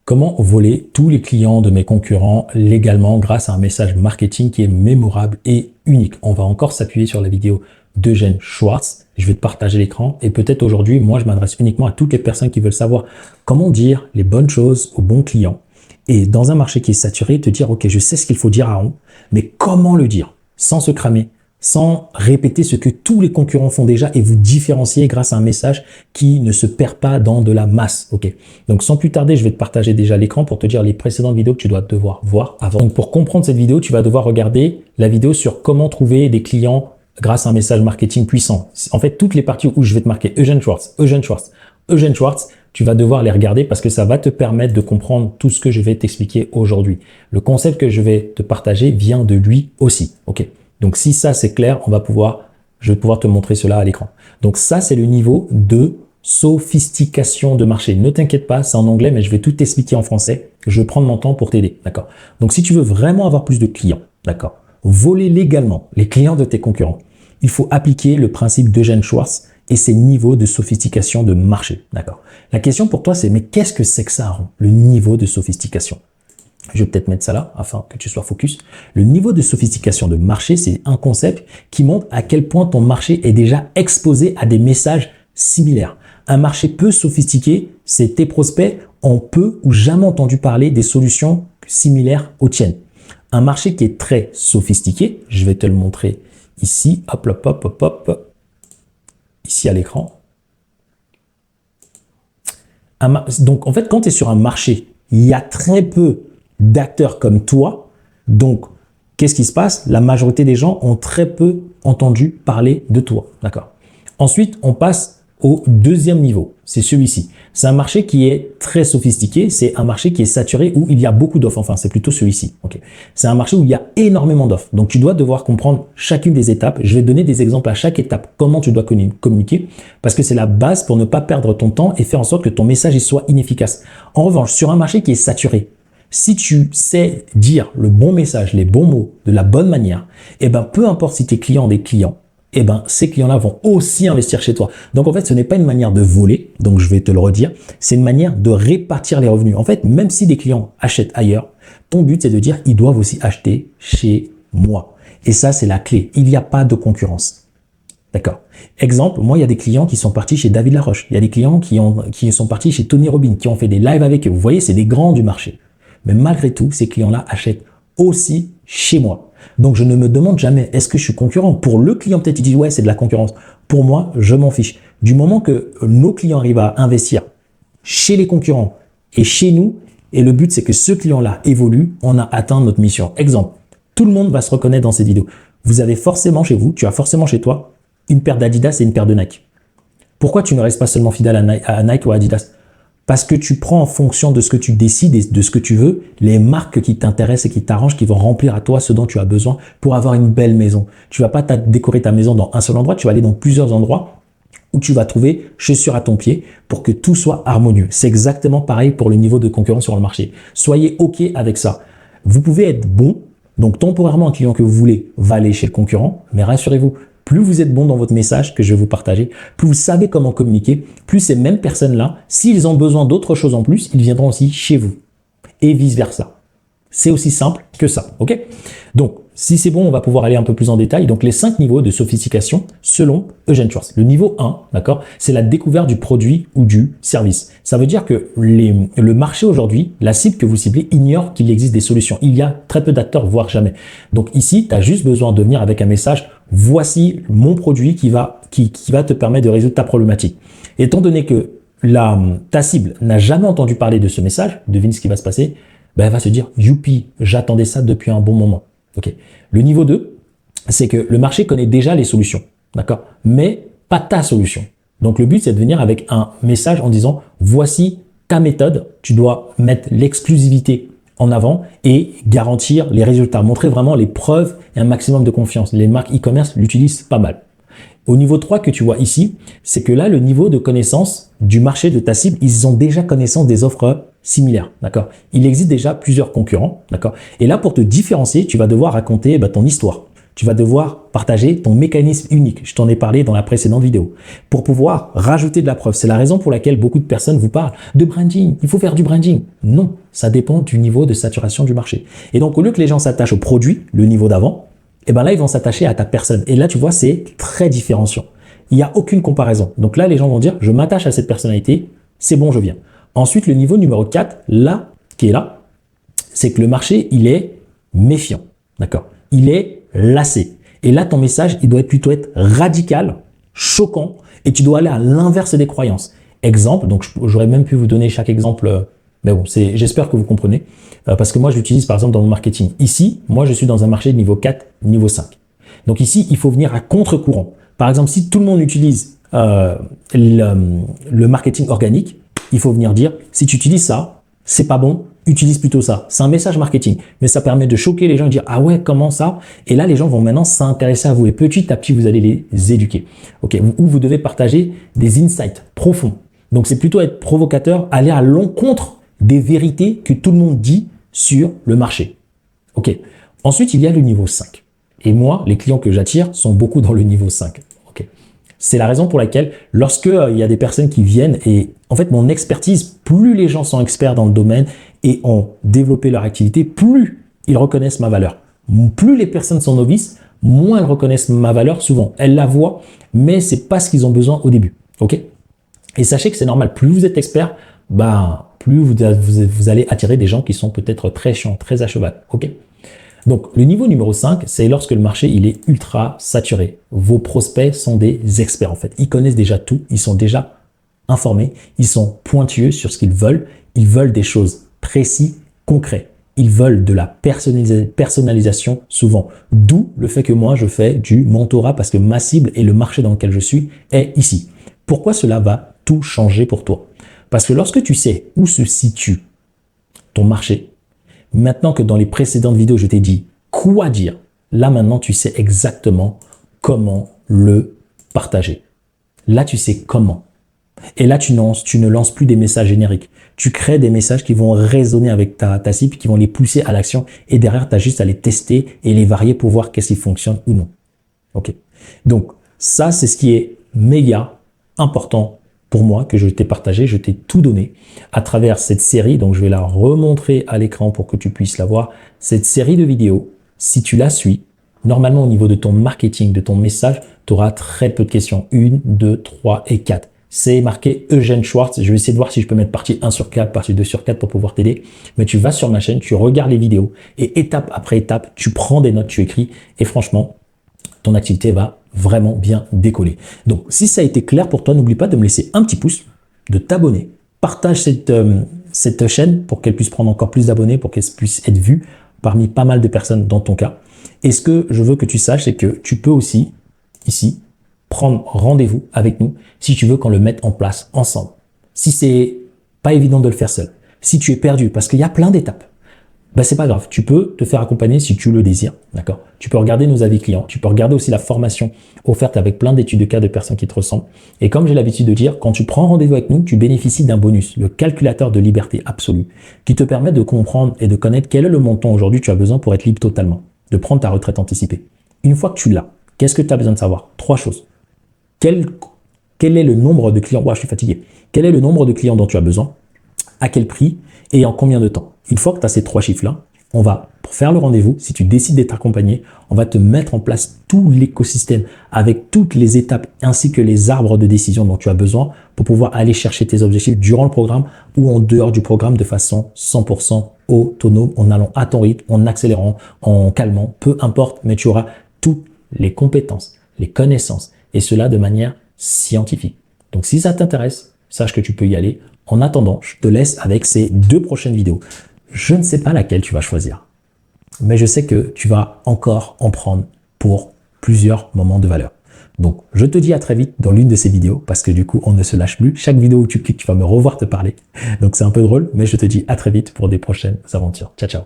Comment voler tous les clients de mes concurrents légalement grâce à un message marketing qui est mémorable et unique? On va encore s'appuyer sur la vidéo d'Eugène Schwartz. Je vais te partager l'écran et peut-être aujourd'hui, moi, je m'adresse uniquement à toutes les personnes qui veulent savoir comment dire les bonnes choses aux bons clients. Et dans un marché qui est saturé, te dire, OK, je sais ce qu'il faut dire à on, mais comment le dire sans se cramer, sans répéter ce que tous les concurrents font déjà et vous différencier grâce à un message qui ne se perd pas dans de la masse. Ok. Donc sans plus tarder, je vais te partager déjà l'écran pour te dire les précédentes vidéos que tu dois devoir voir avant. Donc pour comprendre cette vidéo, tu vas devoir regarder la vidéo sur comment trouver des clients grâce à un message marketing puissant. En fait, toutes les parties où je vais te marquer Eugène Schwartz, Eugène Schwartz, Eugène Schwartz, tu vas devoir les regarder parce que ça va te permettre de comprendre tout ce que je vais t'expliquer aujourd'hui. Le concept que je vais te partager vient de lui aussi. Ok. Donc, si ça, c'est clair, je vais pouvoir te montrer cela à l'écran. Donc, ça, c'est le niveau de sophistication de marché. Ne t'inquiète pas, c'est en anglais, mais je vais tout t'expliquer en français. Je vais prendre mon temps pour t'aider, d'accord? Donc, si tu veux vraiment avoir plus de clients, d'accord, voler légalement les clients de tes concurrents, il faut appliquer le principe d'Eugène Schwartz et ses niveaux de sophistication de marché, d'accord? La question pour toi, c'est, mais qu'est-ce que c'est que ça, Aaron, le niveau de sophistication? Je vais peut-être mettre ça là, afin que tu sois focus. Le niveau de sophistication de marché, c'est un concept qui montre à quel point ton marché est déjà exposé à des messages similaires. Un marché peu sophistiqué, c'est tes prospects ont peu ou jamais entendu parler des solutions similaires aux tiennes. Un marché qui est très sophistiqué, je vais te le montrer ici, hop, hop, hop, hop, hop, ici à l'écran. Donc, en fait, quand tu es sur un marché, il y a très peu d'acteurs comme toi. Donc, qu'est-ce qui se passe? La majorité des gens ont très peu entendu parler de toi. D'accord. Ensuite, on passe au deuxième niveau. C'est celui-ci. C'est un marché qui est très sophistiqué. C'est un marché qui est saturé où il y a beaucoup d'offres. Enfin, c'est plutôt celui-ci. Okay. C'est un marché où il y a énormément d'offres. Donc, tu dois devoir comprendre chacune des étapes. Je vais donner des exemples à chaque étape. Comment tu dois communiquer parce que c'est la base pour ne pas perdre ton temps et faire en sorte que ton message soit inefficace. En revanche, sur un marché qui est saturé, si tu sais dire le bon message, les bons mots, de la bonne manière, eh ben, peu importe si tes clients ont des clients, eh ben, ces clients-là vont aussi investir chez toi. Donc, en fait, ce n'est pas une manière de voler. Donc, je vais te le redire. C'est une manière de répartir les revenus. En fait, même si des clients achètent ailleurs, ton but, c'est de dire, ils doivent aussi acheter chez moi. Et ça, c'est la clé. Il n'y a pas de concurrence. D'accord. Exemple, moi, il y a des clients qui sont partis chez David Laroche. Il y a des clients qui sont partis chez Tony Robbins, qui ont fait des lives avec eux. Vous voyez, c'est des grands du marché. Mais malgré tout, ces clients-là achètent aussi chez moi. Donc, je ne me demande jamais, est-ce que je suis concurrent? Pour le client, peut-être, il dit, ouais, c'est de la concurrence. Pour moi, je m'en fiche. Du moment que nos clients arrivent à investir chez les concurrents et chez nous, et le but, c'est que ce client-là évolue, on a atteint notre mission. Exemple, tout le monde va se reconnaître dans cette vidéo. Vous avez forcément chez vous, tu as forcément chez toi, une paire d'Adidas et une paire de Nike. Pourquoi tu ne restes pas seulement fidèle à Nike ou à Adidas? Parce que tu prends en fonction de ce que tu décides et de ce que tu veux, les marques qui t'intéressent et qui t'arrangent, qui vont remplir à toi ce dont tu as besoin pour avoir une belle maison. Tu vas pas décorer ta maison dans un seul endroit, tu vas aller dans plusieurs endroits où tu vas trouver chaussures à ton pied pour que tout soit harmonieux. C'est exactement pareil pour le niveau de concurrence sur le marché. Soyez OK avec ça. Vous pouvez être bon, donc temporairement un client que vous voulez va aller chez le concurrent, mais rassurez-vous, plus vous êtes bon dans votre message que je vais vous partager, plus vous savez comment communiquer, plus ces mêmes personnes-là, s'ils ont besoin d'autre chose en plus, ils viendront aussi chez vous. Et vice-versa. C'est aussi simple que ça, ok? Donc, si c'est bon, on va pouvoir aller un peu plus en détail. Donc, les 5 niveaux de sophistication selon Eugène Schwartz. Le niveau 1, d'accord, c'est la découverte du produit ou du service. Ça veut dire que le marché aujourd'hui, la cible que vous ciblez, ignore qu'il existe des solutions. Il y a très peu d'acteurs, voire jamais. Donc ici, tu as juste besoin de venir avec un message. Voici mon produit qui va te permettre de résoudre ta problématique. Étant donné que ta cible n'a jamais entendu parler de ce message, devine ce qui va se passer, ben, elle va se dire « Youpi, j'attendais ça depuis un bon moment ». Okay. Le niveau 2, c'est que le marché connaît déjà les solutions, d'accord, mais pas ta solution. Donc, le but, c'est de venir avec un message en disant « Voici ta méthode, tu dois mettre l'exclusivité en avant et garantir les résultats, montrer vraiment les preuves et un maximum de confiance. » Les marques e-commerce l'utilisent pas mal. Au niveau 3 que tu vois ici, c'est que là, le niveau de connaissance du marché de ta cible, ils ont déjà connaissance des offres similaires, d'accord? Il existe déjà plusieurs concurrents, d'accord? Et là, pour te différencier, tu vas devoir raconter ton histoire. Tu vas devoir partager ton mécanisme unique. Je t'en ai parlé dans la précédente vidéo. Pour pouvoir rajouter de la preuve. C'est la raison pour laquelle beaucoup de personnes vous parlent de branding. Il faut faire du branding. Non, ça dépend du niveau de saturation du marché. Et donc, au lieu que les gens s'attachent au produit, le niveau d'avant, et ben là, ils vont s'attacher à ta personne. Et là, tu vois, c'est très différenciant. Il n'y a aucune comparaison. Donc là, les gens vont dire, je m'attache à cette personnalité, c'est bon, je viens. Ensuite, le niveau numéro 4, là, qui est là, c'est que le marché, il est méfiant. D'accord? Il est lassé. Et là, ton message, il doit plutôt être radical, choquant, et tu dois aller à l'inverse des croyances. Exemple, donc j'aurais même pu vous donner chaque exemple, mais bon, j'espère que vous comprenez, parce que moi, je l'utilise par exemple dans mon marketing. Ici, moi, je suis dans un marché de niveau 4, niveau 5. Donc ici, il faut venir à contre-courant. Par exemple, si tout le monde utilise le marketing organique, il faut venir dire, si tu utilises ça, c'est pas bon, utilise plutôt ça. C'est un message marketing, mais ça permet de choquer les gens et dire, ah ouais, comment ça? Et là, les gens vont maintenant s'intéresser à vous et petit à petit, vous allez les éduquer. Ok, ou vous devez partager des insights profonds. Donc, c'est plutôt être provocateur, aller à l'encontre des vérités que tout le monde dit sur le marché. Ok. Ensuite, il y a le niveau 5. Et moi, les clients que j'attire sont beaucoup dans le niveau 5. Ok. C'est la raison pour laquelle, lorsque il y a des personnes qui viennent et en fait, mon expertise, plus les gens sont experts dans le domaine et ont développé leur activité, plus ils reconnaissent ma valeur. Plus les personnes sont novices, moins elles reconnaissent ma valeur souvent. Elles la voient, mais c'est pas ce qu'ils ont besoin au début. Ok. Et sachez que c'est normal. Plus vous êtes expert, plus vous allez attirer des gens qui sont peut-être très chiants, très à cheval. Ok. Donc, le niveau numéro 5, c'est lorsque le marché il est ultra saturé. Vos prospects sont des experts en fait. Ils connaissent déjà tout, ils sont déjà informés, ils sont pointueux sur ce qu'ils veulent. Ils veulent des choses précises, concrètes. Ils veulent de la personnalisation souvent. D'où le fait que moi, je fais du mentorat parce que ma cible et le marché dans lequel je suis est ici. Pourquoi cela va tout changer pour toi? Parce que lorsque tu sais où se situe ton marché, maintenant que dans les précédentes vidéos, je t'ai dit quoi dire, là maintenant, tu sais exactement comment le partager. Là, tu sais comment. Et là, tu ne lances plus des messages génériques. Tu crées des messages qui vont résonner avec ta cible, qui vont les pousser à l'action. Et derrière, tu as juste à les tester et les varier pour voir qu'est-ce qui fonctionne ou non. Ok. Donc, ça, c'est ce qui est méga important pour moi, que je t'ai partagé, je t'ai tout donné à travers cette série. Donc, je vais la remontrer à l'écran pour que tu puisses la voir. Cette série de vidéos, si tu la suis, normalement, au niveau de ton marketing, de ton message, tu auras très peu de questions. 1, 2, 3 et 4. C'est marqué Eugène Schwartz. Je vais essayer de voir si je peux mettre partie 1 sur 4, partie 2 sur 4 pour pouvoir t'aider. Mais tu vas sur ma chaîne, tu regardes les vidéos et étape après étape, tu prends des notes, tu écris et franchement, ton activité va vraiment bien décoller. Donc, si ça a été clair pour toi, n'oublie pas de me laisser un petit pouce, de t'abonner. Partage cette chaîne pour qu'elle puisse prendre encore plus d'abonnés, pour qu'elle puisse être vue parmi pas mal de personnes dans ton cas. Et ce que je veux que tu saches, c'est que tu peux aussi, ici, prendre rendez-vous avec nous si tu veux qu'on le mette en place ensemble. Si c'est pas évident de le faire seul, si tu es perdu, parce qu'il y a plein d'étapes, c'est pas grave, tu peux te faire accompagner si tu le désires, d'accord? Tu peux regarder nos avis clients, tu peux regarder aussi la formation offerte avec plein d'études de cas de personnes qui te ressemblent. Et comme j'ai l'habitude de dire, quand tu prends rendez-vous avec nous, tu bénéficies d'un bonus, le calculateur de liberté absolue, qui te permet de comprendre et de connaître quel est le montant aujourd'hui tu as besoin pour être libre totalement, de prendre ta retraite anticipée. Une fois que tu l'as, qu'est-ce que tu as besoin de savoir? 3 choses. Quel est le nombre de clients? Je suis fatigué. Quel est le nombre de clients dont tu as besoin? À quel prix? Et en combien de temps? Une fois que tu as ces 3 chiffres-là, on va, pour faire le rendez-vous, si tu décides d'être accompagné, on va te mettre en place tout l'écosystème avec toutes les étapes ainsi que les arbres de décision dont tu as besoin pour pouvoir aller chercher tes objectifs durant le programme ou en dehors du programme de façon 100% autonome, en allant à ton rythme, en accélérant, en calmant, peu importe, mais tu auras toutes les compétences, les connaissances et cela de manière scientifique. Donc, si ça t'intéresse, sache que tu peux y aller. En attendant, je te laisse avec ces 2 prochaines vidéos. Je ne sais pas laquelle tu vas choisir, mais je sais que tu vas encore en prendre pour plusieurs moments de valeur. Donc, je te dis à très vite dans l'une de ces vidéos parce que du coup, on ne se lâche plus. Chaque vidéo où tu cliques, tu vas me revoir te parler. Donc, c'est un peu drôle, mais je te dis à très vite pour des prochaines aventures. Ciao, ciao.